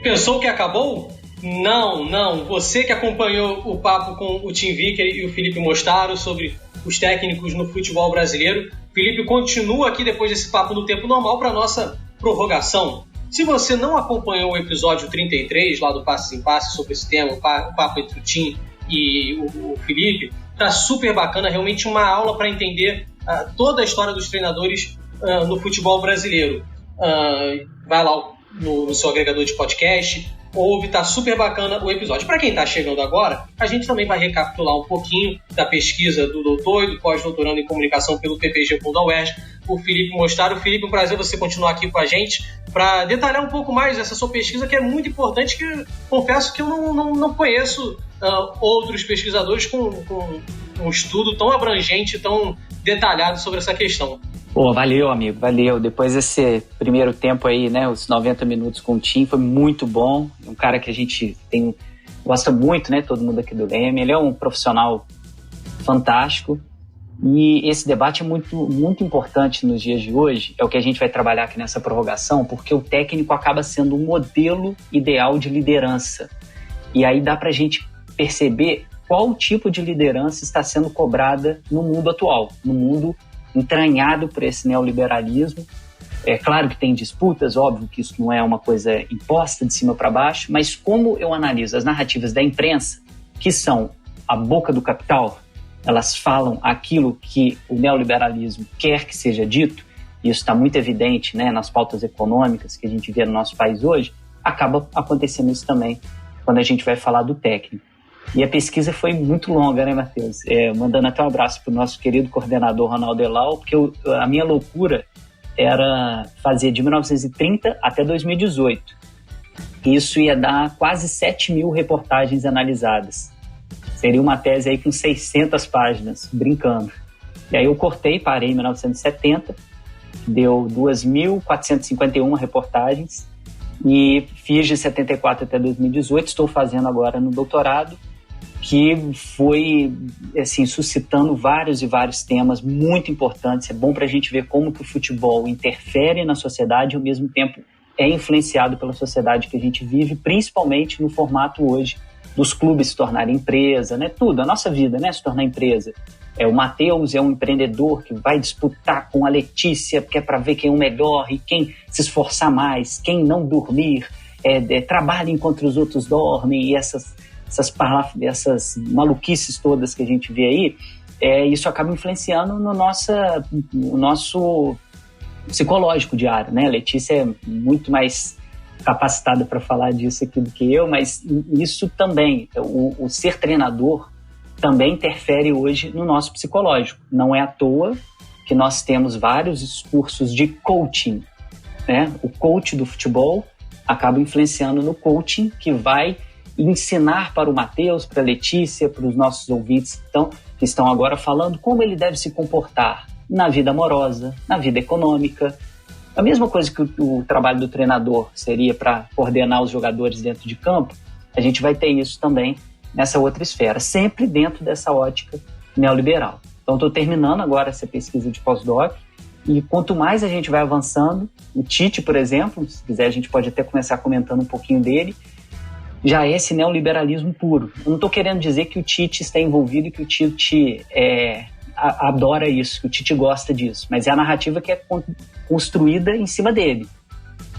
Pensou que acabou? Não. Você que acompanhou o papo com o Tim Vicker e o Felipe Mostaro sobre os técnicos no futebol brasileiro. Felipe continua aqui depois desse papo no tempo normal para nossa prorrogação. Se você não acompanhou o episódio 33 lá do Passes em Passes sobre esse tema, o papo entre o Tim e o Felipe, tá super bacana, realmente uma aula para entender toda a história dos treinadores no futebol brasileiro. Vai lá no seu agregador de podcast, ouve, tá super bacana o episódio. Para quem está chegando agora, a gente também vai recapitular um pouquinho da pesquisa do doutor e do pós-doutorando em comunicação pelo PPG da UERJ, o Felipe Mostaro. Felipe, um prazer você continuar aqui com a gente para detalhar um pouco mais essa sua pesquisa, que é muito importante, que confesso que eu não conheço outros pesquisadores com um estudo tão abrangente, tão detalhado sobre essa questão. Pô, valeu, amigo, valeu. Depois desse primeiro tempo aí, né, os 90 minutos com o Tim, foi muito bom. Um cara que a gente gosta muito, né, todo mundo aqui do Leme. Ele é um profissional fantástico. E esse debate é muito, muito importante nos dias de hoje. É o que a gente vai trabalhar aqui nessa prorrogação, porque o técnico acaba sendo um modelo ideal de liderança. E aí dá pra gente perceber qual tipo de liderança está sendo cobrada no mundo atual, no mundo entranhado por esse neoliberalismo. É claro que tem disputas, óbvio que isso não é uma coisa imposta de cima para baixo, mas como eu analiso as narrativas da imprensa, que são a boca do capital, elas falam aquilo que o neoliberalismo quer que seja dito, e isso está muito evidente, né, nas pautas econômicas que a gente vê no nosso país hoje, acaba acontecendo isso também quando a gente vai falar do técnico. E a pesquisa foi muito longa, né, Matheus? Mandando até um abraço para o nosso querido coordenador Ronaldo Elau, porque a minha loucura era fazer de 1930 até 2018. Isso ia dar quase 7.000 reportagens analisadas. Seria uma tese aí com 600 páginas, brincando. E aí eu parei em 1970, deu 2.451 reportagens, e fiz de 74 até 2018, estou fazendo agora no doutorado, que foi assim, suscitando vários e vários temas muito importantes. É bom para a gente ver como que o futebol interfere na sociedade e ao mesmo tempo é influenciado pela sociedade que a gente vive, principalmente no formato hoje dos clubes se tornarem empresa, né? Tudo, a nossa vida, né? Se tornar empresa. O Matheus é um empreendedor que vai disputar com a Letícia, que é para ver quem é o melhor e quem se esforçar mais, quem não dormir, trabalha enquanto os outros dormem, e essas maluquices todas que a gente vê aí, isso acaba influenciando no nosso psicológico diário, né? A Letícia é muito mais capacitada para falar disso aqui do que eu, mas isso também, o ser treinador também interfere hoje no nosso psicológico. Não é à toa que nós temos vários cursos de coaching, né? O coach do futebol acaba influenciando no coaching, que vai ensinar para o Matheus, para a Letícia, para os nossos ouvintes que estão agora falando como ele deve se comportar na vida amorosa, na vida econômica. A mesma coisa que o trabalho do treinador seria para coordenar os jogadores dentro de campo, a gente vai ter isso também nessa outra esfera, sempre dentro dessa ótica neoliberal. Então, estou terminando agora essa pesquisa de pós-doc, e quanto mais a gente vai avançando, o Tite, por exemplo, se quiser a gente pode até começar comentando um pouquinho dele, já é esse neoliberalismo puro. Eu não estou querendo dizer que o Tite está envolvido e que o Tite adora isso, que o Tite gosta disso, mas é a narrativa que é construída em cima dele.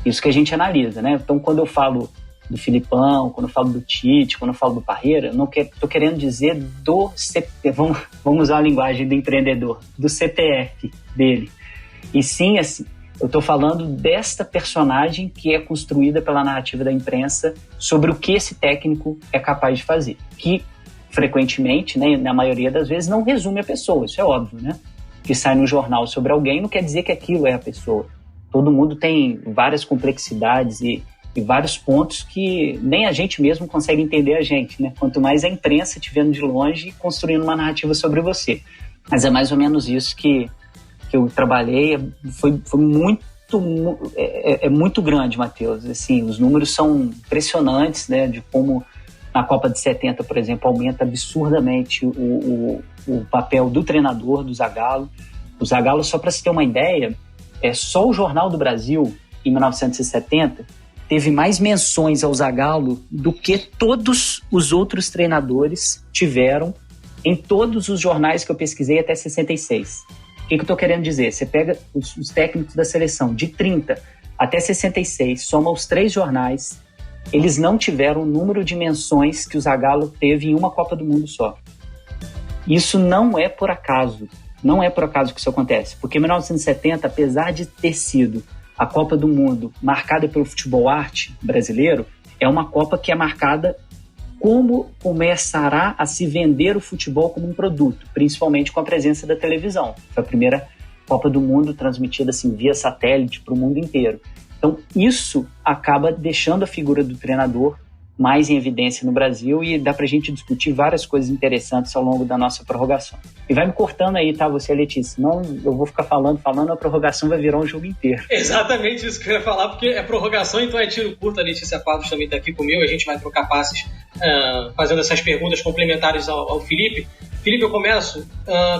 Isso que a gente analisa, né? Então, quando eu falo do Filipão, quando eu falo do Tite, quando eu falo do Parreira, não estou querendo dizer vamos usar a linguagem do empreendedor, do CPF dele. E sim, assim, eu estou falando desta personagem que é construída pela narrativa da imprensa sobre o que esse técnico é capaz de fazer, que frequentemente, né, na maioria das vezes, não resume a pessoa, isso é óbvio, né? Que sai no jornal sobre alguém não quer dizer que aquilo é a pessoa. Todo mundo tem várias complexidades e vários pontos que nem a gente mesmo consegue entender a gente, né? Quanto mais a imprensa te vendo de longe e construindo uma narrativa sobre você. Mas é mais ou menos isso que eu trabalhei. Foi muito grande, Matheus. Assim, os números são impressionantes, né? De como na Copa de 70, por exemplo, aumenta absurdamente o papel do treinador, do Zagallo. O Zagallo, só para se ter uma ideia, só o Jornal do Brasil, em 1970, teve mais menções ao Zagallo do que todos os outros treinadores tiveram em todos os jornais que eu pesquisei até 66. O que eu estou querendo dizer? Você pega os técnicos da seleção de 30 até 66, soma os 3 jornais, eles não tiveram o número de menções que o Zagallo teve em uma Copa do Mundo só. Isso não é por acaso. Não é por acaso que isso acontece. Porque 1970, apesar de ter sido a Copa do Mundo marcada pelo futebol arte brasileiro, é uma Copa que é marcada como começará a se vender o futebol como um produto, principalmente com a presença da televisão. Foi a primeira Copa do Mundo transmitida assim, via satélite para o mundo inteiro. Então, isso acaba deixando a figura do treinador mais em evidência no Brasil e dá pra gente discutir várias coisas interessantes ao longo da nossa prorrogação. E vai me cortando aí, tá, você, Letícia? Senão eu vou ficar falando, a prorrogação vai virar um jogo inteiro. Exatamente isso que eu ia falar, porque é prorrogação, então é tiro curto. A Letícia Quadros também tá aqui comigo, a gente vai trocar passes fazendo essas perguntas complementares ao Felipe. Felipe, eu começo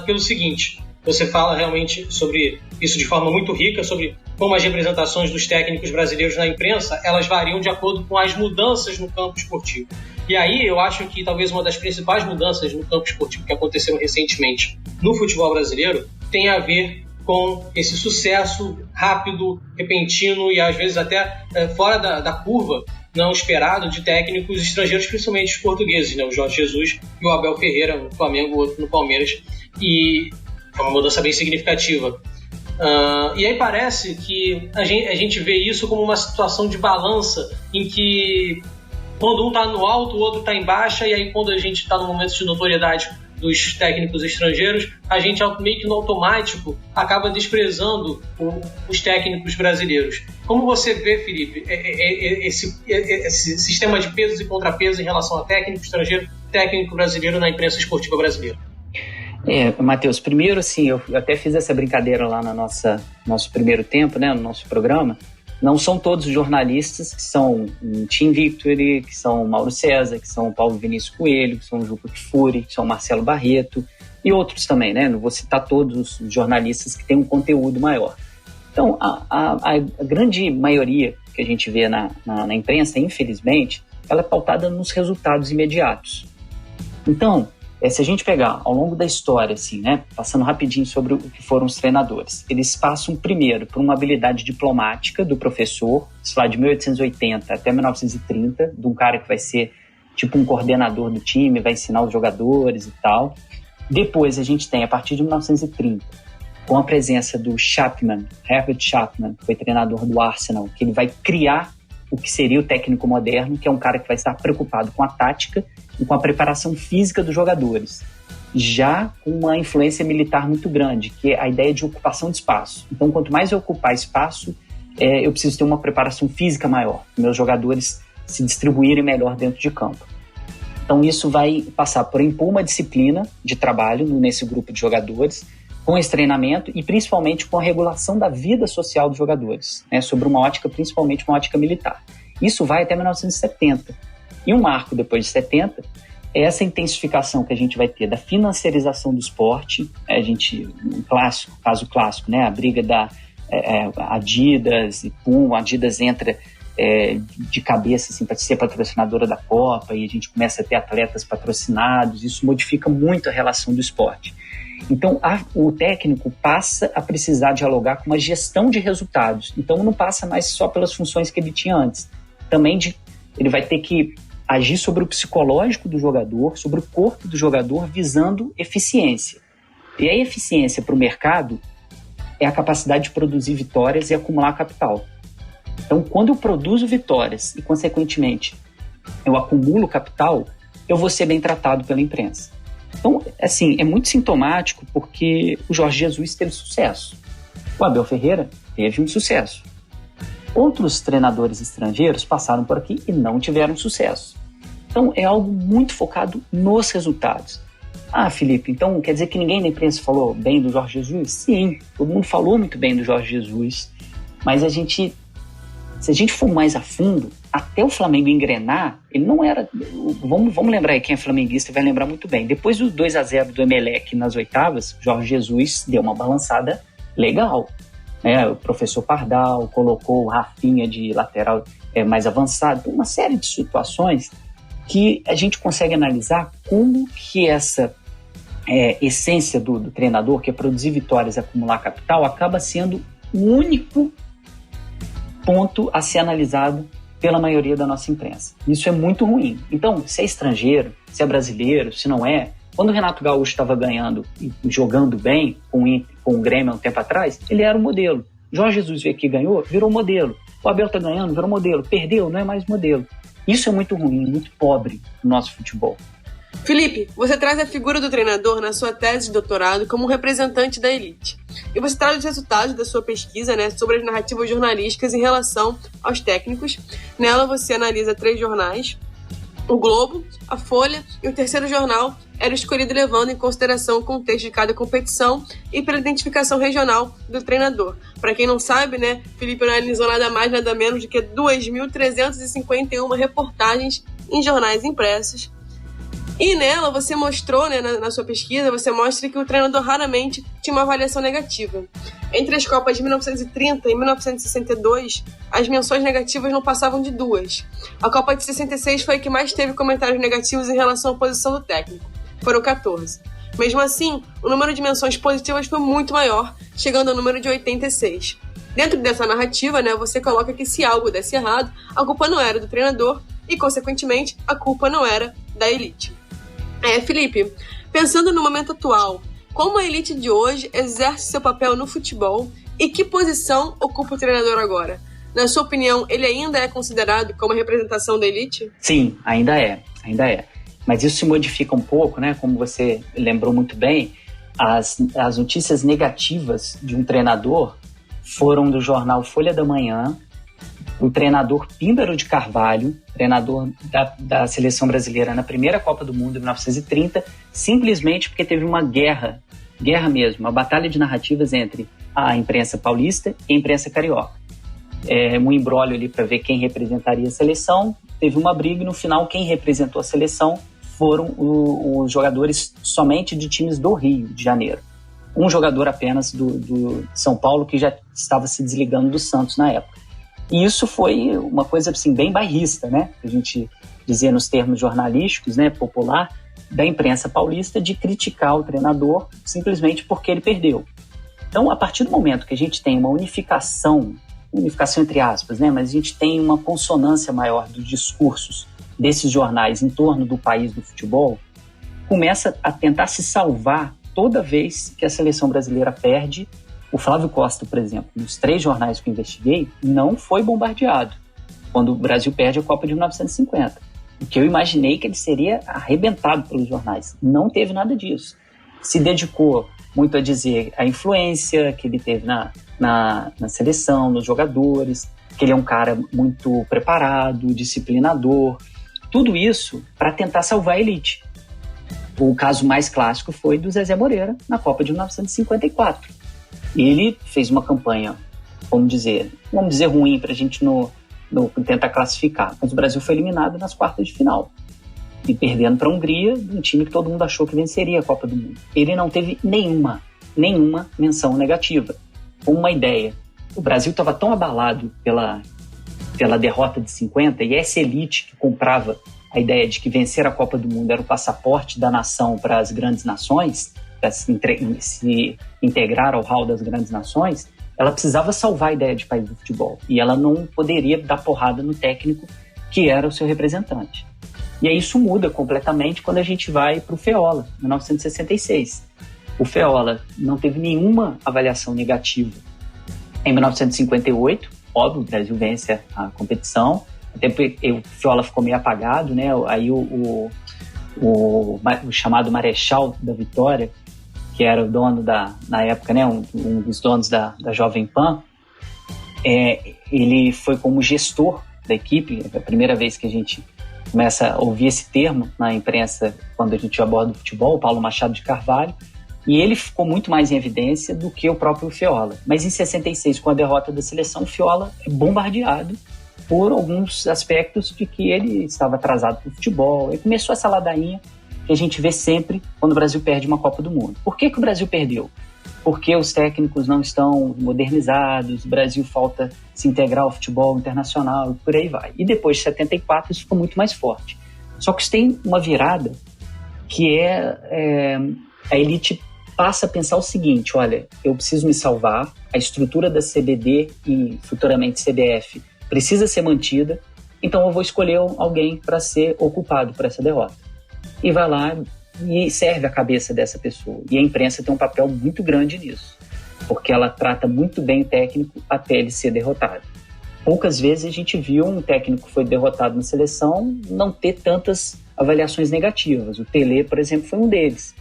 pelo seguinte: você fala realmente sobre isso de forma muito rica, sobre como as representações dos técnicos brasileiros na imprensa, elas variam de acordo com as mudanças no campo esportivo. E aí eu acho que talvez uma das principais mudanças no campo esportivo que aconteceram recentemente no futebol brasileiro tem a ver com esse sucesso rápido, repentino e às vezes até fora da curva não esperado de técnicos estrangeiros, principalmente os portugueses, né? O Jorge Jesus e o Abel Ferreira no Flamengo, o outro no Palmeiras, e é uma mudança bem significativa. E aí parece que a gente vê isso como uma situação de balança em que quando um está no alto, o outro está em baixa, e aí quando a gente está no momento de notoriedade dos técnicos estrangeiros, a gente meio que no automático acaba desprezando os técnicos brasileiros. Como você vê, Felipe, esse sistema de pesos e contrapesos em relação a técnico estrangeiro, técnico brasileiro na imprensa esportiva brasileira? Matheus, primeiro, assim, eu até fiz essa brincadeira lá no nosso primeiro tempo, né, no nosso programa. Não são todos os jornalistas que são Tim Victory, que são Mauro César, que são Paulo Vinícius Coelho, que são Juca Kfouri, que são Marcelo Barreto e outros também, né? Não vou citar todos os jornalistas que têm um conteúdo maior. Então, a grande maioria que a gente vê na imprensa, infelizmente, ela é pautada nos resultados imediatos. Então, se a gente pegar ao longo da história, assim, né, passando rapidinho sobre o que foram os treinadores, eles passam primeiro por uma habilidade diplomática do professor, isso lá de 1880 até 1930, de um cara que vai ser tipo um coordenador do time, vai ensinar os jogadores e tal. Depois a gente tem, a partir de 1930, com a presença do Chapman, Herbert Chapman, que foi treinador do Arsenal, que ele vai criar o que seria o técnico moderno, que é um cara que vai estar preocupado com a tática e com a preparação física dos jogadores, já com uma influência militar muito grande, que é a ideia de ocupação de espaço. Então, quanto mais eu ocupar espaço, eu preciso ter uma preparação física maior, meus jogadores se distribuírem melhor dentro de campo. Então, isso vai passar por impor uma disciplina de trabalho nesse grupo de jogadores, com esse treinamento e principalmente com a regulação da vida social dos jogadores, né, sobre uma ótica, principalmente uma ótica militar. Isso vai até 1970. E um marco depois de 70 é essa intensificação que a gente vai ter da financiarização do esporte. Um caso clássico, né, a briga da Adidas e Puma. A Adidas entra de cabeça assim, para ser patrocinadora da Copa, e a gente começa a ter atletas patrocinados. Isso modifica muito a relação do esporte. Então, o técnico passa a precisar dialogar com uma gestão de resultados. Então, não passa mais só pelas funções que ele tinha antes. Também ele vai ter que agir sobre o psicológico do jogador, sobre o corpo do jogador, visando eficiência. E a eficiência para o mercado é a capacidade de produzir vitórias e acumular capital. Então, quando eu produzo vitórias e, consequentemente, eu acumulo capital, eu vou ser bem tratado pela imprensa. Então, assim, é muito sintomático porque o Jorge Jesus teve sucesso. O Abel Ferreira teve um sucesso. Outros treinadores estrangeiros passaram por aqui e não tiveram sucesso. Então, é algo muito focado nos resultados. Ah, Felipe, então quer dizer que ninguém na imprensa falou bem do Jorge Jesus? Sim, todo mundo falou muito bem do Jorge Jesus, mas se a gente for mais a fundo, até o Flamengo engrenar, ele não era... Vamos lembrar aí, quem é flamenguista vai lembrar muito bem. Depois do 2-0 do Emelec nas oitavas, Jorge Jesus deu uma balançada legal. né? O professor Pardal colocou o Rafinha de lateral mais avançado, uma série de situações que a gente consegue analisar como que essa essência do treinador, que é produzir vitórias e acumular capital, acaba sendo o único ponto a ser analisado pela maioria da nossa imprensa. Isso é muito ruim. Então, se é estrangeiro, se é brasileiro, se não é... Quando o Renato Gaúcho estava ganhando e jogando bem com o Grêmio há um tempo atrás, ele era o modelo. Jorge Jesus veio aqui e ganhou, virou modelo. O Abel está ganhando, virou modelo. Perdeu, não é mais modelo. Isso é muito ruim, muito pobre no nosso futebol. Felipe, você traz a figura do treinador na sua tese de doutorado como um representante da elite. E você traz os resultados da sua pesquisa, né, sobre as narrativas jornalísticas em relação aos técnicos. Nela você analisa 3 jornais, o Globo, a Folha e o terceiro jornal era escolhido levando em consideração o contexto de cada competição e pela identificação regional do treinador. Para quem não sabe, né, Felipe analisou nada mais, nada menos do que 2.351 reportagens em jornais impressos. E nela você mostrou, né, na sua pesquisa, você mostra que o treinador raramente tinha uma avaliação negativa. Entre as Copas de 1930 e 1962, as menções negativas não passavam de 2. A Copa de 66 foi a que mais teve comentários negativos em relação à posição do técnico. Foram 14. Mesmo assim, o número de menções positivas foi muito maior, chegando ao número de 86. Dentro dessa narrativa, né, você coloca que se algo desse errado, a culpa não era do treinador e, consequentemente, a culpa não era da elite. Felipe, pensando no momento atual, como a elite de hoje exerce seu papel no futebol e que posição ocupa o treinador agora? Na sua opinião, ele ainda é considerado como a representação da elite? Sim, ainda é. Mas isso se modifica um pouco, né? Como você lembrou muito bem, as notícias negativas de um treinador foram do jornal Folha da Manhã, o treinador Píndaro de Carvalho, treinador da seleção brasileira na primeira Copa do Mundo, em 1930, simplesmente porque teve uma guerra mesmo, uma batalha de narrativas entre a imprensa paulista e a imprensa carioca. Um imbróglio ali para ver quem representaria a seleção, teve uma briga e no final quem representou a seleção foram os jogadores somente de times do Rio de Janeiro. Um jogador apenas do São Paulo que já estava se desligando do Santos na época. E isso foi uma coisa assim, bem bairrista, né? A gente dizia nos termos jornalísticos, né, popular, da imprensa paulista, de criticar o treinador simplesmente porque ele perdeu. Então, a partir do momento que a gente tem uma unificação entre aspas, né, mas a gente tem uma consonância maior dos discursos desses jornais em torno do país do futebol, começa a tentar se salvar toda vez que a seleção brasileira perde. O Flávio Costa, por exemplo, nos 3 jornais que eu investiguei, não foi bombardeado quando o Brasil perde a Copa de 1950. O que eu imaginei que ele seria arrebentado pelos jornais. Não teve nada disso. Se dedicou muito a dizer a influência que ele teve na seleção, nos jogadores, que ele é um cara muito preparado, disciplinador. Tudo isso para tentar salvar a elite. O caso mais clássico foi do Zezé Moreira na Copa de 1954. Ele fez uma campanha, vamos dizer ruim para a gente não tentar classificar, mas o Brasil foi eliminado nas quartas de final e perdendo para a Hungria, um time que todo mundo achou que venceria a Copa do Mundo. Ele não teve nenhuma menção negativa. Uma ideia, o Brasil estava tão abalado pela derrota de 50 e essa elite que comprava a ideia de que vencer a Copa do Mundo era o passaporte da nação para as grandes nações, para se integrar ao hall das grandes nações, ela precisava salvar a ideia de país do futebol. E ela não poderia dar porrada no técnico que era o seu representante. E aí isso muda completamente quando a gente vai para o Feola, em 1966. O Feola não teve nenhuma avaliação negativa. Em 1958, óbvio, o Brasil vence a competição, até porque o Feola ficou meio apagado, né? Aí o chamado Marechal da Vitória, que era o dono na época, né, um dos donos da Jovem Pan, ele foi como gestor da equipe. É a primeira vez que a gente começa a ouvir esse termo na imprensa quando a gente aborda o futebol, o Paulo Machado de Carvalho, e ele ficou muito mais em evidência do que o próprio Feola. Mas em 66, com a derrota da seleção, o Feola é bombardeado por alguns aspectos de que ele estava atrasado para o futebol. E começou essa ladainha que a gente vê sempre quando o Brasil perde uma Copa do Mundo. Por que o Brasil perdeu? porque os técnicos não estão modernizados, o Brasil falta se integrar ao futebol internacional, e por aí vai. E depois de 74 isso ficou muito mais forte. Só que isso tem uma virada que a elite passa a pensar o seguinte: olha, eu preciso me salvar, a estrutura da CBD e futuramente CBF precisa ser mantida, então eu vou escolher alguém para ser ocupado por essa derrota. E vai lá e serve a cabeça dessa pessoa. E a imprensa tem um papel muito grande nisso, porque ela trata muito bem o técnico até ele ser derrotado. Poucas vezes a gente viu um técnico que foi derrotado na seleção não ter tantas avaliações negativas. O Pelé, por exemplo, foi um deles.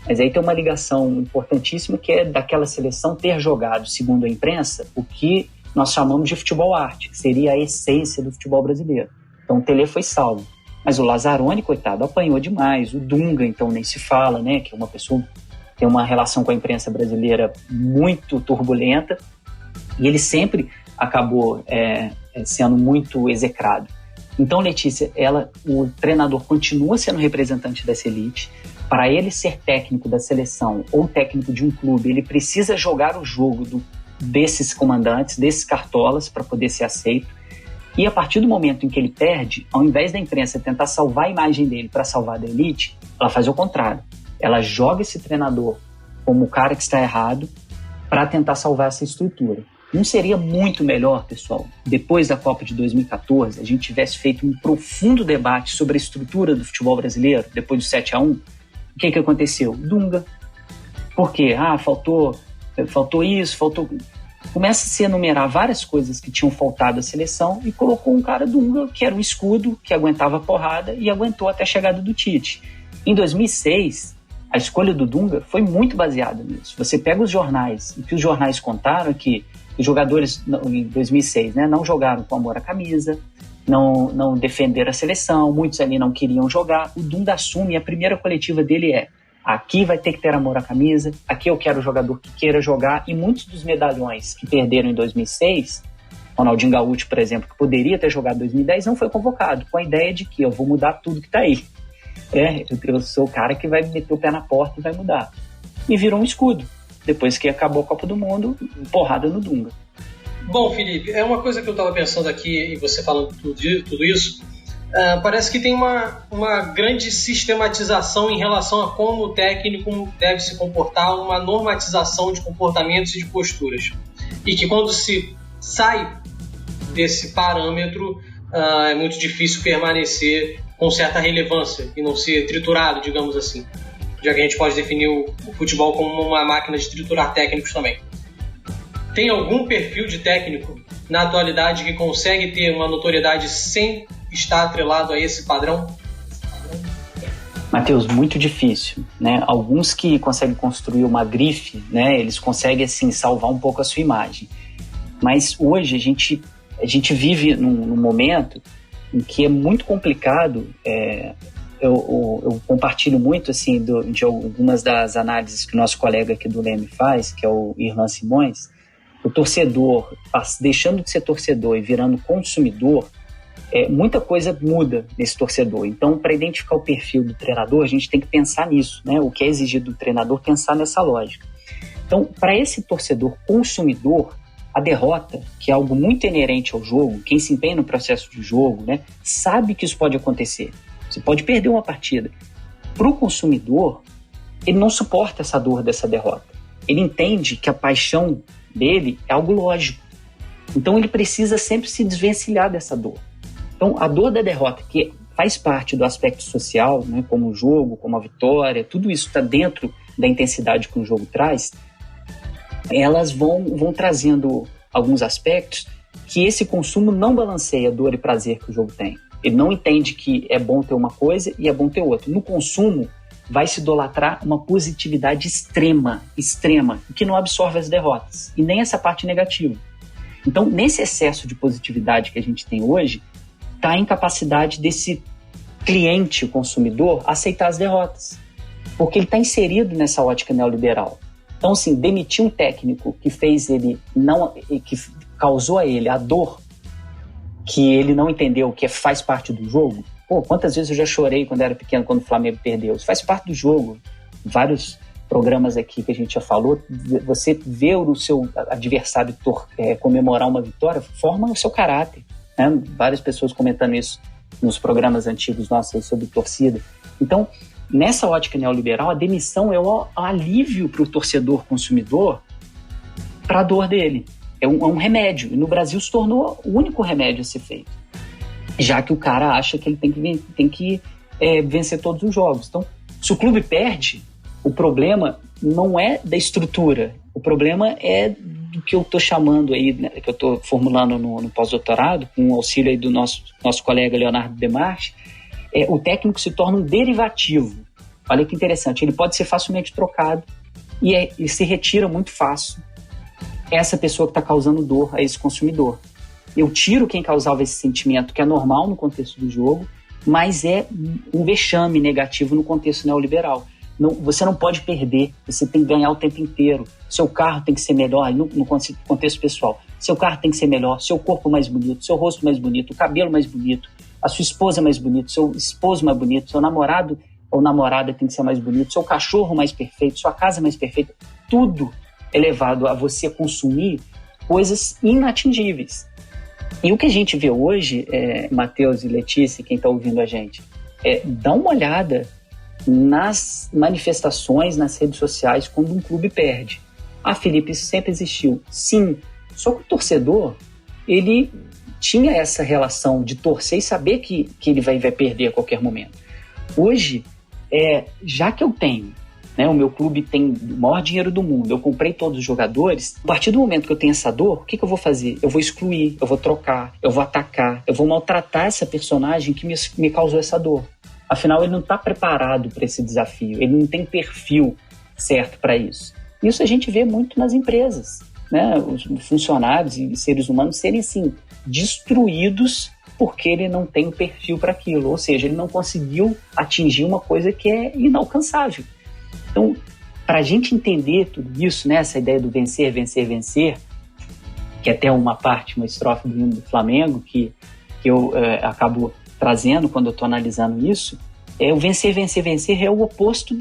Mas aí tem uma ligação importantíssima, que é daquela seleção ter jogado, segundo a imprensa, o que nós chamamos de futebol arte, que seria a essência do futebol brasileiro. Então o Pelé foi salvo. Mas o Lazzaroni, coitado, apanhou demais. O Dunga, então, nem se fala, né? Que é uma pessoa que tem uma relação com a imprensa brasileira muito turbulenta. E ele sempre acabou sendo muito execrado. Então, Letícia, o treinador continua sendo representante dessa elite. Para ele ser técnico da seleção ou técnico de um clube, ele precisa jogar o jogo desses comandantes, desses cartolas, para poder ser aceito. E a partir do momento em que ele perde, ao invés da imprensa tentar salvar a imagem dele para salvar a da elite, ela faz o contrário. Ela joga esse treinador como o cara que está errado para tentar salvar essa estrutura. Não seria muito melhor, pessoal, depois da Copa de 2014, a gente tivesse feito um profundo debate sobre a estrutura do futebol brasileiro, depois do 7-1? O que aconteceu? Dunga. Por quê? Faltou isso, faltou... Começa a se enumerar várias coisas que tinham faltado à seleção e colocou um cara Dunga, que era um escudo, que aguentava a porrada e aguentou até a chegada do Tite. Em 2006, a escolha do Dunga foi muito baseada nisso. Você pega os jornais, e o que os jornais contaram é que os jogadores, em 2006, não jogaram com amor à camisa, não defenderam a seleção, muitos ali não queriam jogar. O Dunga assume, e a primeira coletiva dele aqui vai ter que ter amor à camisa, aqui eu quero o jogador que queira jogar, e muitos dos medalhões que perderam em 2006, Ronaldinho Gaúcho, por exemplo, que poderia ter jogado em 2010, não foi convocado, com a ideia de que eu vou mudar tudo que está aí. Eu sou o cara que vai meter o pé na porta e vai mudar. E virou um escudo. Depois que acabou a Copa do Mundo, porrada no Dunga. Bom, Felipe, é uma coisa que eu estava pensando aqui, e você falando tudo isso, parece que tem uma grande sistematização em relação a como o técnico deve se comportar, uma normatização de comportamentos e de posturas. E que quando se sai desse parâmetro, é muito difícil permanecer com certa relevância e não ser triturado, digamos assim. Já que a gente pode definir o futebol como uma máquina de triturar técnicos também. Tem algum perfil de técnico na atualidade que consegue ter uma notoriedade sem estar atrelado a esse padrão? Matheus, muito difícil, né? Alguns que conseguem construir uma grife, né? Eles conseguem, assim, salvar um pouco a sua imagem. Mas hoje a gente vive num momento em que é muito complicado. Eu compartilho muito, assim, de algumas das análises que o nosso colega aqui do Leme faz, que é o Irlan Simões. O torcedor, deixando de ser torcedor e virando consumidor, muita coisa muda nesse torcedor. Então, para identificar o perfil do treinador, a gente tem que pensar nisso, né? O que é exigido do treinador, pensar nessa lógica. Então, para esse torcedor consumidor, a derrota, que é algo muito inerente ao jogo, quem se empenha no processo de jogo, né, sabe que isso pode acontecer. Você pode perder uma partida. Para o consumidor, ele não suporta essa dor dessa derrota. Ele entende que a paixão dele é algo lógico. Então ele precisa sempre se desvencilhar dessa dor. Então a dor da derrota, que faz parte do aspecto social, né, como o jogo, como a vitória, tudo isso está dentro da intensidade que o jogo traz, elas vão trazendo alguns aspectos que esse consumo não balanceia dor e prazer que o jogo tem. Ele não entende que é bom ter uma coisa e é bom ter outra. No consumo, vai se idolatrar uma positividade extrema, que não absorve as derrotas, e nem essa parte negativa. Então, nesse excesso de positividade que a gente tem hoje, está a incapacidade desse cliente, o consumidor, aceitar as derrotas, porque ele está inserido nessa ótica neoliberal. Então, assim, demitir um técnico que que causou a ele a dor que ele não entendeu, que faz parte do jogo. Quantas vezes eu já chorei quando era pequeno, quando o Flamengo perdeu. Isso faz parte do jogo. Vários programas aqui que a gente já falou, você ver o seu adversário comemorar uma vitória, forma o seu caráter, né? Várias pessoas comentando isso nos programas antigos nossos sobre torcida. Então, nessa ótica neoliberal, a demissão é o alívio para o torcedor consumidor para a dor dele. É um remédio. E no Brasil se tornou o único remédio a ser feito, já que o cara acha que ele tem que vencer todos os jogos. Então, se o clube perde, o problema não é da estrutura, o problema é do que eu estou chamando aí, né, que eu estou formulando no pós-doutorado, com o auxílio aí do nosso colega Leonardo Demarche. O técnico se torna um derivativo. Olha que interessante, ele pode ser facilmente trocado e se retira muito fácil essa pessoa que está causando dor a esse consumidor. Eu tiro quem causava esse sentimento, que é normal no contexto do jogo, mas é um vexame negativo no contexto neoliberal. Você não pode perder, você tem que ganhar o tempo inteiro. Seu carro tem que ser melhor, no contexto pessoal. Seu carro tem que ser melhor, seu corpo mais bonito, seu rosto mais bonito, o cabelo mais bonito, a sua esposa mais bonita, seu esposo mais bonito, seu namorado ou namorada tem que ser mais bonito, seu cachorro mais perfeito, sua casa mais perfeita. Tudo é levado a você consumir coisas inatingíveis. E o que a gente vê hoje, Matheus e Letícia, quem está ouvindo a gente, dá uma olhada nas manifestações nas redes sociais quando um clube perde. Felipe, isso sempre existiu. Sim, só que o torcedor, ele tinha essa relação de torcer e saber que ele vai perder a qualquer momento. Hoje, já que eu tenho, né, o meu clube tem o maior dinheiro do mundo, eu comprei todos os jogadores, a partir do momento que eu tenho essa dor, o que eu vou fazer? Eu vou excluir, eu vou trocar, eu vou atacar, eu vou maltratar essa personagem que me causou essa dor. Afinal, ele não está preparado para esse desafio, ele não tem perfil certo para isso. Isso a gente vê muito nas empresas, né? Os funcionários e seres humanos serem, assim, destruídos porque ele não tem perfil para aquilo, ou seja, ele não conseguiu atingir uma coisa que é inalcançável. Então, para a gente entender tudo isso, né, essa ideia do vencer, vencer, vencer, que é até uma estrofe do hino do Flamengo, que eu acabo trazendo quando eu estou analisando isso, o vencer, vencer, vencer é o oposto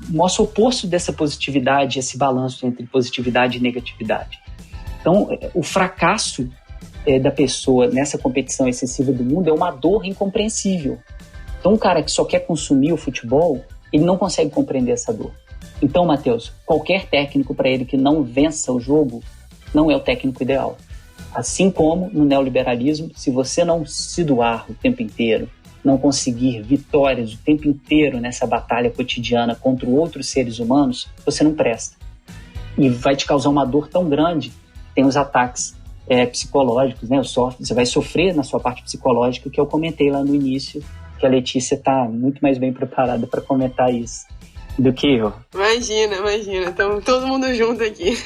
mostra o oposto dessa positividade, esse balanço entre positividade e negatividade. Então, o fracasso da pessoa nessa competição excessiva do mundo é uma dor incompreensível. Então, um cara que só quer consumir o futebol, ele não consegue compreender essa dor. Então, Matheus, qualquer técnico para ele que não vença o jogo não é o técnico ideal. Assim como no neoliberalismo, se você não se doar o tempo inteiro, não conseguir vitórias o tempo inteiro nessa batalha cotidiana contra outros seres humanos, você não presta. E vai te causar uma dor tão grande, tem os ataques psicológicos, né? Você vai sofrer na sua parte psicológica, que eu comentei lá no início, que a Letícia está muito mais bem preparada para comentar isso do que eu. Imagina, estamos todo mundo junto aqui.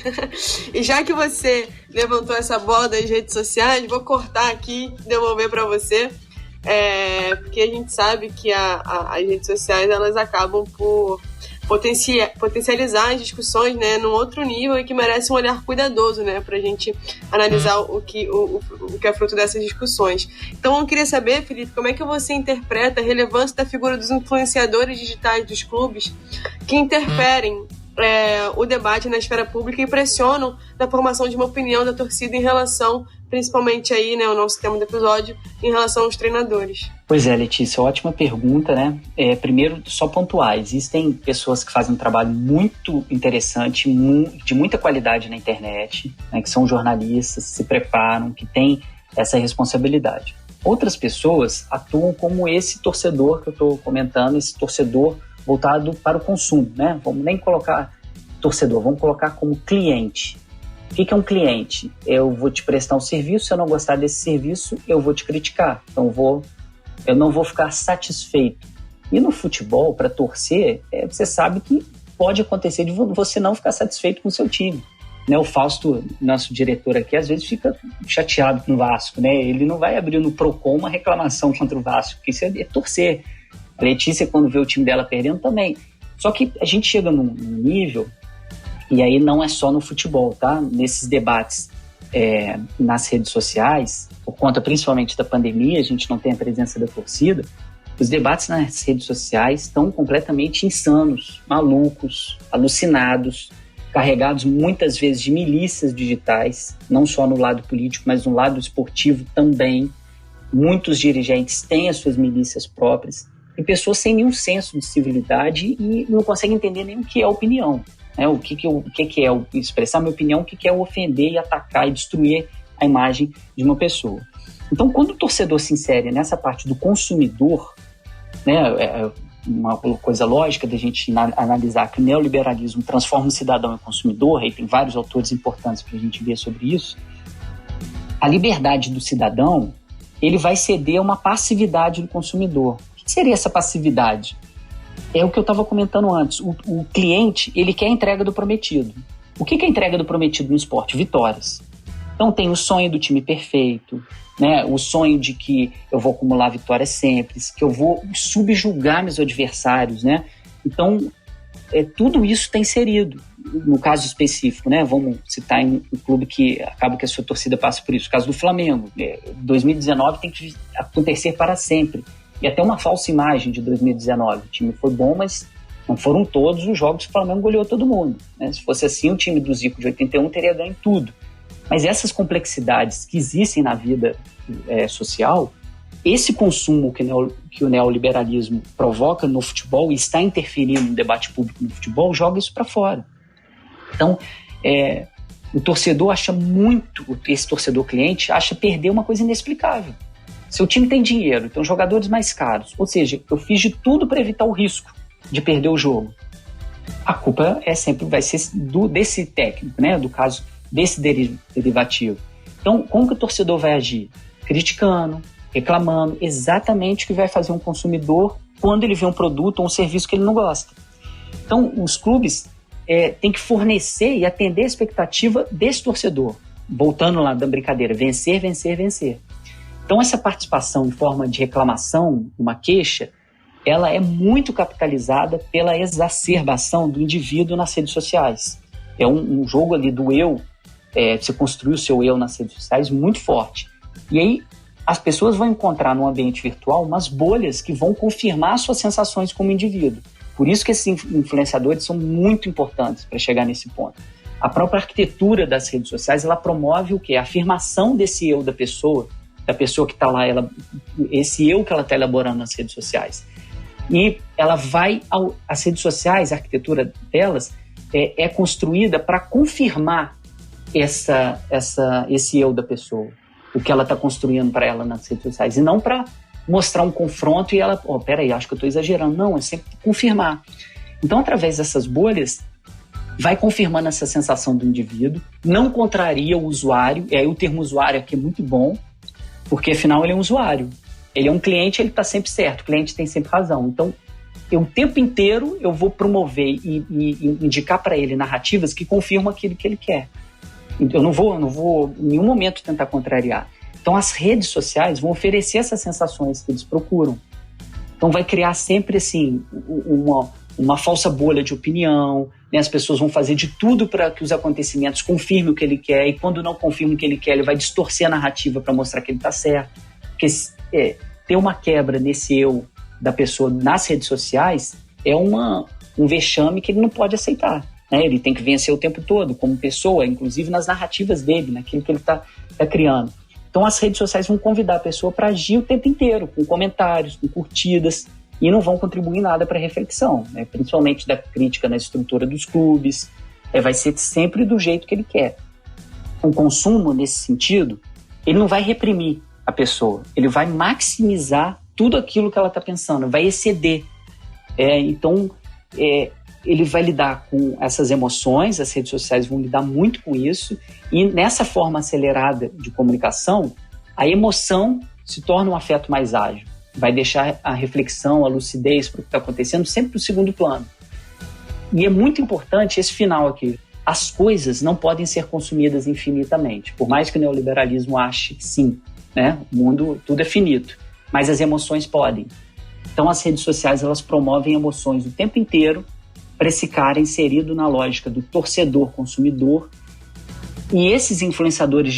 E já que você levantou essa bola das redes sociais, vou cortar aqui e devolver para você, porque a gente sabe que as redes sociais, elas acabam por potencializar as discussões, né, num outro nível e que merece um olhar cuidadoso, né, pra gente analisar o que é fruto dessas discussões. Então eu queria saber, Felipe, como é que você interpreta a relevância da figura dos influenciadores digitais dos clubes que interferem o debate na esfera pública e pressionam na formação de uma opinião da torcida em relação, principalmente aí, né, o nosso tema do episódio, em relação aos treinadores. Pois é, Letícia, ótima pergunta, né? Primeiro, só pontuar, existem pessoas que fazem um trabalho muito interessante, de muita qualidade na internet, né, que são jornalistas, se preparam, que têm essa responsabilidade. Outras pessoas atuam como esse torcedor que eu estou comentando, esse torcedor voltado para o consumo, né? Vamos nem colocar torcedor, vamos colocar como cliente. O que é um cliente? Eu vou te prestar um serviço, se eu não gostar desse serviço, eu vou te criticar. Então eu não vou ficar satisfeito. E no futebol, para torcer, você sabe que pode acontecer de você não ficar satisfeito com o seu time. Né? O Fausto, nosso diretor aqui, às vezes fica chateado com o Vasco. Né? Ele não vai abrir no Procon uma reclamação contra o Vasco, porque isso é torcer. A Letícia, quando vê o time dela perdendo, também. Só que a gente chega num nível, e aí não é só no futebol, tá? Nesses debates nas redes sociais, por conta principalmente da pandemia, a gente não tem a presença da torcida, Os debates nas redes sociais estão completamente insanos, malucos, alucinados, carregados muitas vezes de milícias digitais, não só no lado político, mas no lado esportivo também. Muitos dirigentes têm as suas milícias próprias e pessoas sem nenhum senso de civilidade e não conseguem entender nem o que é opinião, né? O que é expressar minha opinião, o que é ofender e atacar e destruir a imagem de uma pessoa. Então, quando o torcedor se insere nessa parte do consumidor, né, é uma coisa lógica da gente analisar que o neoliberalismo transforma o cidadão em consumidor, e tem vários autores importantes para a gente ver sobre isso. A liberdade do cidadão, ele vai ceder a uma passividade do consumidor. O que seria essa passividade? É o que eu estava comentando antes. O cliente, ele quer a entrega do prometido. O que é a entrega do prometido no esporte? Vitórias. Então tem o sonho do time perfeito, né? O sonho de que eu vou acumular vitórias sempre, que eu vou subjugar meus adversários, né? Então, tudo isso está inserido. No caso específico, né? Vamos citar um clube que acaba que a sua torcida passa por isso. O caso do Flamengo. 2019 tem que acontecer para sempre. E até uma falsa imagem de 2019. O time foi bom, mas não foram todos os jogos que o Flamengo goleou todo mundo, né? Se fosse assim, o time do Zico de 81 teria ganho tudo. Mas essas complexidades que existem na vida social, esse consumo que o neoliberalismo provoca no futebol e está interferindo no debate público no futebol, joga isso para fora. Então, o torcedor acha esse torcedor cliente acha perder uma coisa inexplicável. Seu time tem dinheiro, tem jogadores mais caros, ou seja, eu fiz de tudo para evitar o risco de perder o jogo. A culpa vai ser desse técnico, né? Do caso desse derivativo. Então, como que o torcedor vai agir? Criticando, reclamando, exatamente o que vai fazer um consumidor quando ele vê um produto ou um serviço que ele não gosta. Então, os clubes têm que fornecer e atender a expectativa desse torcedor. Voltando lá da brincadeira, vencer, vencer, vencer. Então, essa participação em forma de reclamação, uma queixa, ela é muito capitalizada pela exacerbação do indivíduo nas redes sociais. É um jogo ali do eu, você construir o seu eu nas redes sociais muito forte. E aí as pessoas vão encontrar no ambiente virtual umas bolhas que vão confirmar suas sensações como indivíduo. Por isso que esses influenciadores são muito importantes para chegar nesse ponto. A própria arquitetura das redes sociais, ela promove o quê? A afirmação desse eu da pessoa que está lá, esse eu que ela está elaborando nas redes sociais. E ela vai, as redes sociais, a arquitetura delas, é construída para confirmar esse eu da pessoa, o que ela está construindo para ela nas redes sociais, e não para mostrar um confronto e ela, peraí, acho que eu estou exagerando. Não, é sempre confirmar. Então, através dessas bolhas, vai confirmando essa sensação do indivíduo, não contraria o usuário, e aí o termo usuário aqui é muito bom, porque afinal ele é um usuário, ele é um cliente, ele está sempre certo, o cliente tem sempre razão. Então, o tempo inteiro eu vou promover e indicar para ele narrativas que confirmam aquilo que ele quer. Eu não vou em nenhum momento tentar contrariar. Então as redes sociais vão oferecer essas sensações que eles procuram. Então vai criar sempre assim uma falsa bolha de opinião, né? As pessoas vão fazer de tudo para que os acontecimentos confirmem o que ele quer, e quando não confirma o que ele quer, ele vai distorcer a narrativa para mostrar que ele está certo. Porque ter uma quebra nesse eu da pessoa nas redes sociais é um vexame que ele não pode aceitar, né? Ele tem que vencer o tempo todo como pessoa, inclusive nas narrativas dele, naquilo que ele está criando. Então as redes sociais vão convidar a pessoa para agir o tempo inteiro, com comentários, com curtidas, e não vão contribuir nada para a reflexão, né? Principalmente da crítica na estrutura dos clubes. Vai ser sempre do jeito que ele quer. O consumo, nesse sentido, ele não vai reprimir a pessoa, ele vai maximizar tudo aquilo que ela está pensando, vai exceder. Então, ele vai lidar com essas emoções, as redes sociais vão lidar muito com isso, e nessa forma acelerada de comunicação, a emoção se torna um afeto mais ágil, vai deixar a reflexão, a lucidez para o que está acontecendo sempre no segundo plano. E é muito importante esse final aqui. As coisas não podem ser consumidas infinitamente, por mais que o neoliberalismo ache que sim, né? O mundo, tudo é finito, mas as emoções podem. Então as redes sociais, elas promovem emoções o tempo inteiro para esse cara inserido na lógica do torcedor-consumidor, e esses influenciadores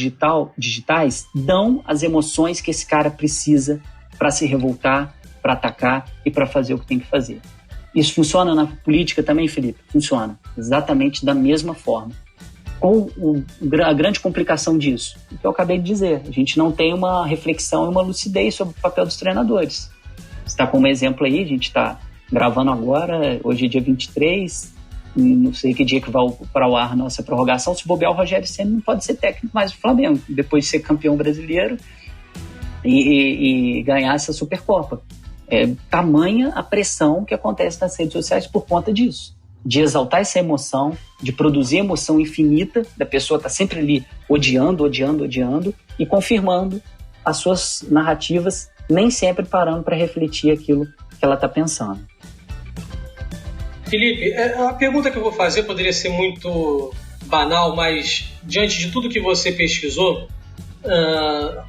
digitais dão as emoções que esse cara precisa para se revoltar, para atacar e para fazer o que tem que fazer. Isso funciona na política também, Felipe? Funciona exatamente da mesma forma. Com a grande complicação disso, o que eu acabei de dizer, a gente não tem uma reflexão e uma lucidez sobre o papel dos treinadores. Você está como exemplo aí, a gente está gravando agora, hoje é dia 23, não sei que dia que vai para o ar a nossa prorrogação, se bobear o Rogério Ceni não pode ser técnico mais do Flamengo, depois de ser campeão brasileiro e ganhar essa Supercopa. Tamanha a pressão que acontece nas redes sociais por conta disso, de exaltar essa emoção, de produzir emoção infinita, da pessoa estar sempre ali odiando e confirmando as suas narrativas, nem sempre parando para refletir aquilo que ela está pensando. Felipe, a pergunta que eu vou fazer poderia ser muito banal, mas diante de tudo que você pesquisou,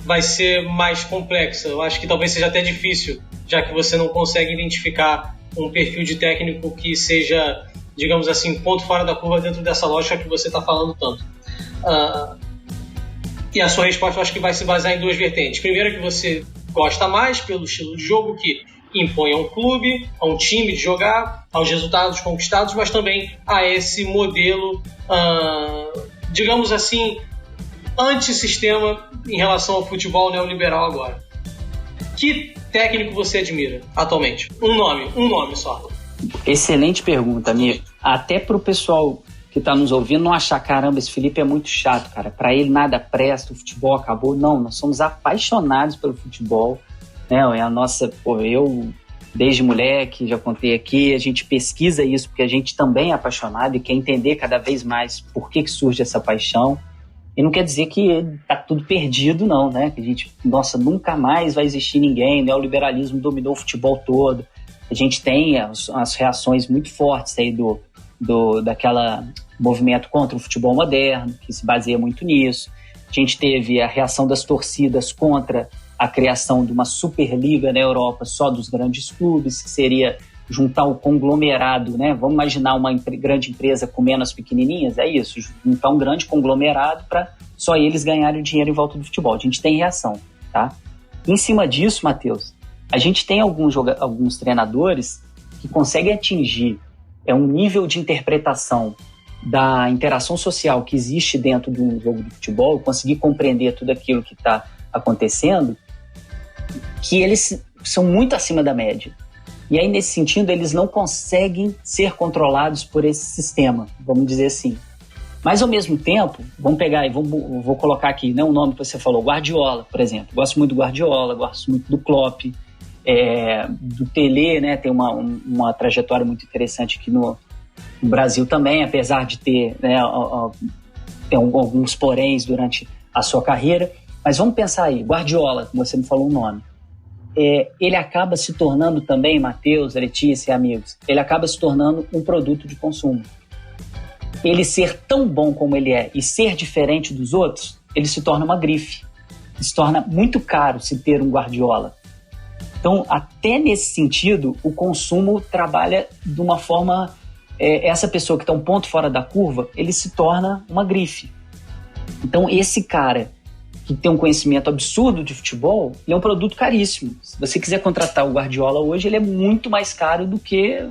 vai ser mais complexa. Eu acho que talvez seja até difícil, já que você não consegue identificar um perfil de técnico que seja, digamos assim, ponto fora da curva dentro dessa lógica que você está falando tanto. E a sua resposta eu acho que vai se basear em duas vertentes. Primeiro, que você gosta mais pelo estilo de jogo que impõe a um clube, a um time de jogar, aos resultados conquistados, mas também a esse modelo, digamos assim, antissistema em relação ao futebol neoliberal agora. Que técnico você admira atualmente? Um nome só. Excelente pergunta, amigo. Até pro pessoal que tá nos ouvindo não achar, caramba, esse Felipe é muito chato, cara. Pra ele nada presta, o futebol acabou. Não, nós somos apaixonados pelo futebol. É a nossa, eu desde moleque, já contei aqui, a gente pesquisa isso porque a gente também é apaixonado e quer entender cada vez mais por que surge essa paixão. E não quer dizer que tá tudo perdido, não, né? Que a gente, nunca mais vai existir ninguém, né? O neoliberalismo dominou o futebol todo. A gente tem as reações muito fortes aí daquela movimento contra o futebol moderno, que se baseia muito nisso. A gente teve a reação das torcidas contra a criação de uma Superliga na Europa só dos grandes clubes, que seria juntar o conglomerado, né? Vamos imaginar uma grande empresa com menos pequenininhas, é isso, juntar um grande conglomerado para só eles ganharem o dinheiro em volta do futebol. A gente tem reação, tá? Em cima disso, Matheus, a gente tem alguns treinadores que conseguem atingir um nível de interpretação da interação social que existe dentro de um jogo de futebol, conseguir compreender tudo aquilo que está acontecendo, que eles são muito acima da média. E aí, nesse sentido, eles não conseguem ser controlados por esse sistema, vamos dizer assim. Mas, ao mesmo tempo, vamos pegar e vou colocar aqui, né, um nome que você falou, Guardiola, por exemplo. Gosto muito do Guardiola, gosto muito do Klopp, do Pelé, né, tem uma trajetória muito interessante aqui no Brasil também, apesar de ter, né, alguns poréns durante a sua carreira. Mas vamos pensar aí, Guardiola, como você me falou o nome. Ele acaba se tornando também, Matheus, Letícia e amigos, ele acaba se tornando um produto de consumo. Ele ser tão bom como ele é e ser diferente dos outros, ele se torna uma grife. Se torna muito caro se ter um Guardiola. Então, até nesse sentido, o consumo trabalha de uma forma... essa pessoa que está um ponto fora da curva, ele se torna uma grife. Então, esse cara que tem um conhecimento absurdo de futebol, ele é um produto caríssimo. Se você quiser contratar o Guardiola hoje, ele é muito mais caro do que,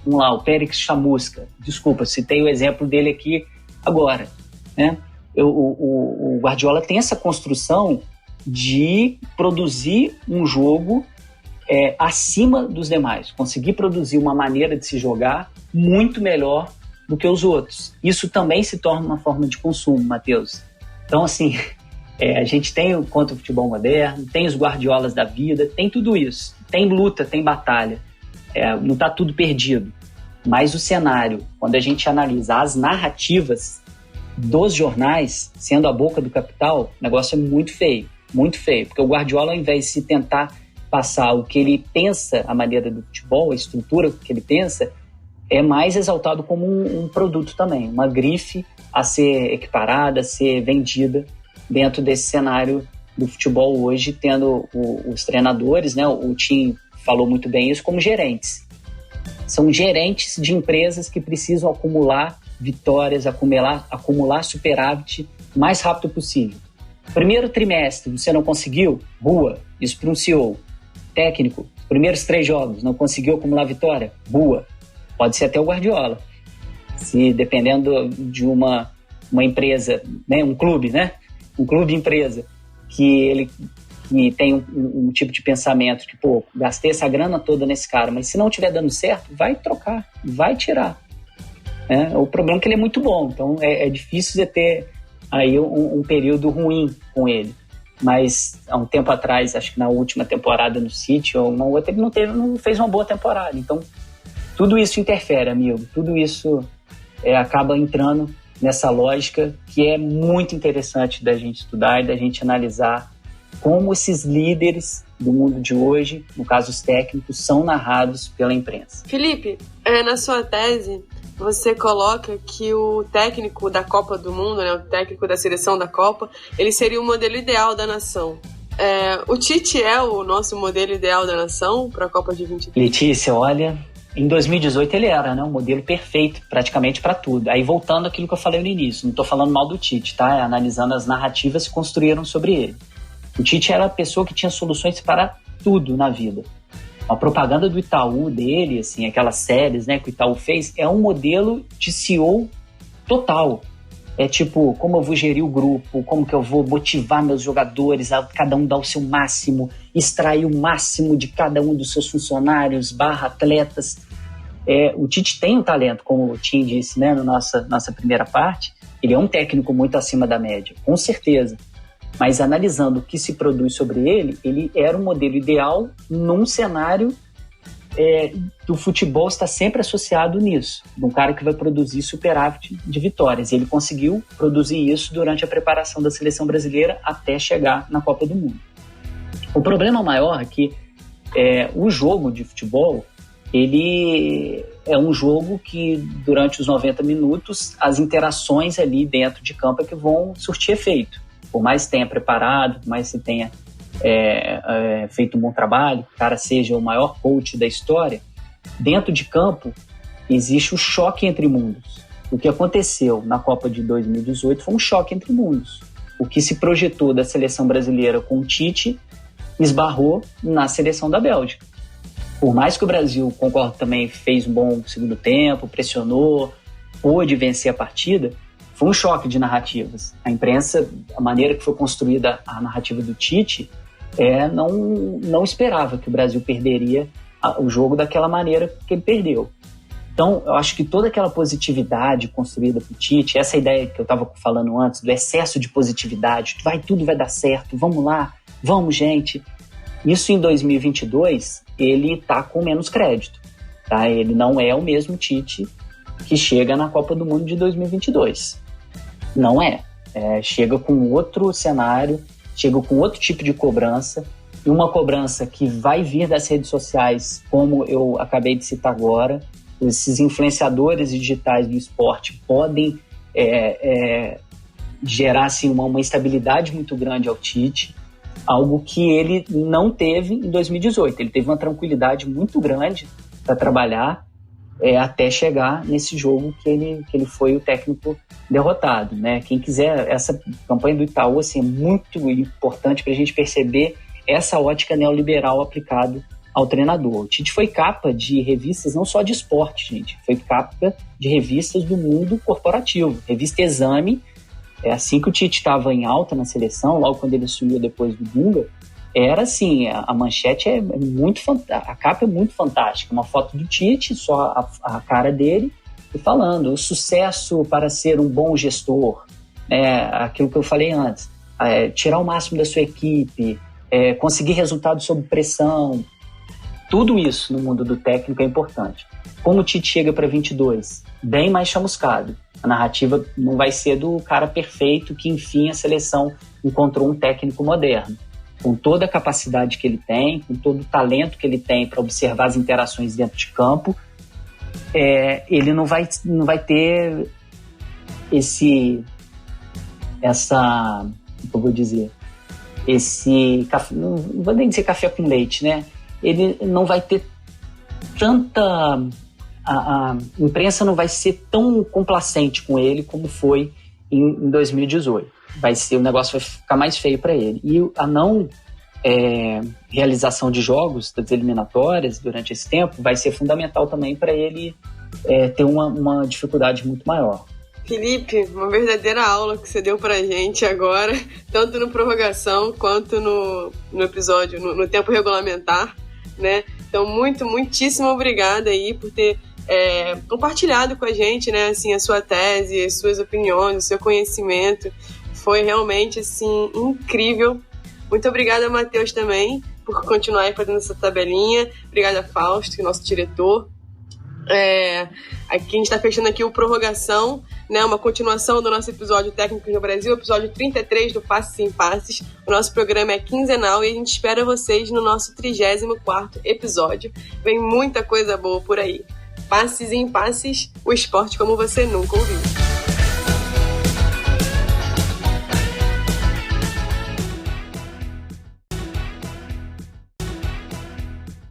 vamos lá, o Périx Chamusca. Desculpa, citei o exemplo dele aqui agora, né? O Guardiola tem essa construção de produzir um jogo acima dos demais, conseguir produzir uma maneira de se jogar muito melhor do que os outros. Isso também se torna uma forma de consumo, Matheus. Então, assim... a gente tem o contra o futebol moderno, tem os Guardiolas da vida, tem tudo isso. Tem luta, tem batalha. Não está tudo perdido. Mas o cenário, quando a gente analisa as narrativas dos jornais, sendo a boca do capital, o negócio é muito feio. Muito feio. Porque o Guardiola, ao invés de se tentar passar o que ele pensa, a maneira do futebol, a estrutura que ele pensa, é mais exaltado como um produto também. Uma grife a ser equiparada, a ser vendida dentro desse cenário do futebol hoje, tendo os treinadores, né? O Tim falou muito bem isso, como gerentes. São gerentes de empresas que precisam acumular vitórias, acumular superávit o mais rápido possível. Primeiro trimestre, você não conseguiu? Rua, isso para um CEO. técnico, primeiros 3 jogos, não conseguiu acumular vitória, boa. Pode ser até o Guardiola. Se dependendo de uma empresa, né, um clube empresa, que tem um tipo de pensamento que, pô, gastei essa grana toda nesse cara, mas se não estiver dando certo, vai trocar, vai tirar. O problema é que ele é muito bom, então é difícil de ter aí um período ruim com ele. Mas há um tempo atrás, acho que na última temporada no City, ou uma outra, ele não fez uma boa temporada. Então, tudo isso interfere, amigo. Tudo isso acaba entrando nessa lógica que é muito interessante da gente estudar e da gente analisar como esses líderes do mundo de hoje, no caso os técnicos, são narrados pela imprensa. Felipe, na sua tese, você coloca que o técnico da Copa do Mundo, né, o técnico da seleção da Copa, ele seria o modelo ideal da nação. O Tite é o nosso modelo ideal da nação para a Copa de 2022? Letícia, olha, em 2018 ele era, né, um modelo perfeito praticamente para tudo. Aí voltando àquilo que eu falei no início, não estou falando mal do Tite, tá? Analisando as narrativas que construíram sobre ele. O Tite era a pessoa que tinha soluções para tudo na vida. A propaganda do Itaú dele, assim, aquelas séries, né, que o Itaú fez, é um modelo de CEO total. É tipo, como eu vou gerir o grupo, como que eu vou motivar meus jogadores a cada um dar o seu máximo, extrair o máximo de cada um dos seus funcionários, atletas. O Tite tem um talento, como o Tim disse, né, na nossa primeira parte. Ele é um técnico muito acima da média, com certeza. Mas analisando o que se produz sobre ele era um modelo ideal num cenário do futebol está sempre associado nisso, de um cara que vai produzir superávit de vitórias. E ele conseguiu produzir isso durante a preparação da seleção brasileira até chegar na Copa do Mundo. O problema maior é que o jogo de futebol, ele é um jogo que durante os 90 minutos as interações ali dentro de campo é que vão surtir efeito. Por mais que tenha preparado, por mais que tenha feito um bom trabalho, que o cara seja o maior coach da história, dentro de campo existe o choque entre mundos. O que aconteceu na Copa de 2018 foi um choque entre mundos. O que se projetou da seleção brasileira com o Tite esbarrou na seleção da Bélgica. Por mais que o Brasil, concordo também, fez um bom segundo tempo, pressionou, pôde vencer a partida, foi um choque de narrativas. A imprensa, a maneira que foi construída a narrativa do Tite, não esperava que o Brasil perderia o jogo daquela maneira que ele perdeu. Então, eu acho que toda aquela positividade construída por Tite, essa ideia que eu estava falando antes, do excesso de positividade, tudo vai dar certo, vamos lá, vamos, gente. Isso em 2022, ele está com menos crédito. Tá? Ele não é o mesmo Tite que chega na Copa do Mundo de 2022. Não é. Chega com outro cenário, chega com outro tipo de cobrança, e uma cobrança que vai vir das redes sociais, como eu acabei de citar agora. Esses influenciadores digitais do esporte podem gerar assim, uma instabilidade muito grande ao Tite, algo que ele não teve em 2018. Ele teve uma tranquilidade muito grande para trabalhar até chegar nesse jogo que ele foi o técnico derrotado, né? Quem quiser, essa campanha do Itaú assim, é muito importante para a gente perceber essa ótica neoliberal aplicada ao treinador. O Tite foi capa de revistas não só de esporte, gente, foi capa de revistas do mundo corporativo. Revista Exame, assim que o Tite estava em alta na seleção, logo quando ele assumiu depois do Dunga, era assim, a manchete é muito fantástica, a capa é muito fantástica, uma foto do Tite, só a cara dele, e falando, o sucesso para ser um bom gestor, aquilo que eu falei antes, tirar o máximo da sua equipe, conseguir resultados sob pressão, tudo isso no mundo do técnico é importante. Como o Tite chega para 22? Bem mais chamuscado. A narrativa não vai ser do cara perfeito que, enfim, a seleção encontrou um técnico moderno. Com toda a capacidade que ele tem, com todo o talento que ele tem para observar as interações dentro de campo, ele não vai ter essa, como eu vou dizer, não vou nem dizer café com leite, né? Ele não vai ter tanta... A imprensa não vai ser tão complacente com ele como foi em 2018. O negócio vai ficar mais feio para ele. E a não realização de jogos das eliminatórias durante esse tempo, vai ser fundamental também para ele ter uma dificuldade muito maior. Felipe, uma verdadeira aula que você deu pra gente agora, tanto no prorrogação quanto no episódio, no tempo regulamentar, né? Então, muitíssimo obrigada aí por ter compartilhado com a gente, né, assim, a sua tese, as suas opiniões, o seu conhecimento. Foi realmente, assim, incrível. Muito obrigada, Matheus, também, por continuar aí fazendo essa tabelinha. Obrigada, Fausto, nosso diretor. Aqui a gente está fechando aqui o Prorrogação, né, uma continuação do nosso episódio Técnicos no Brasil, episódio 33 do Passes em Passes. O nosso programa é quinzenal e a gente espera vocês no nosso 34º episódio. Vem muita coisa boa por aí. Passes em Passes, o esporte como você nunca ouviu.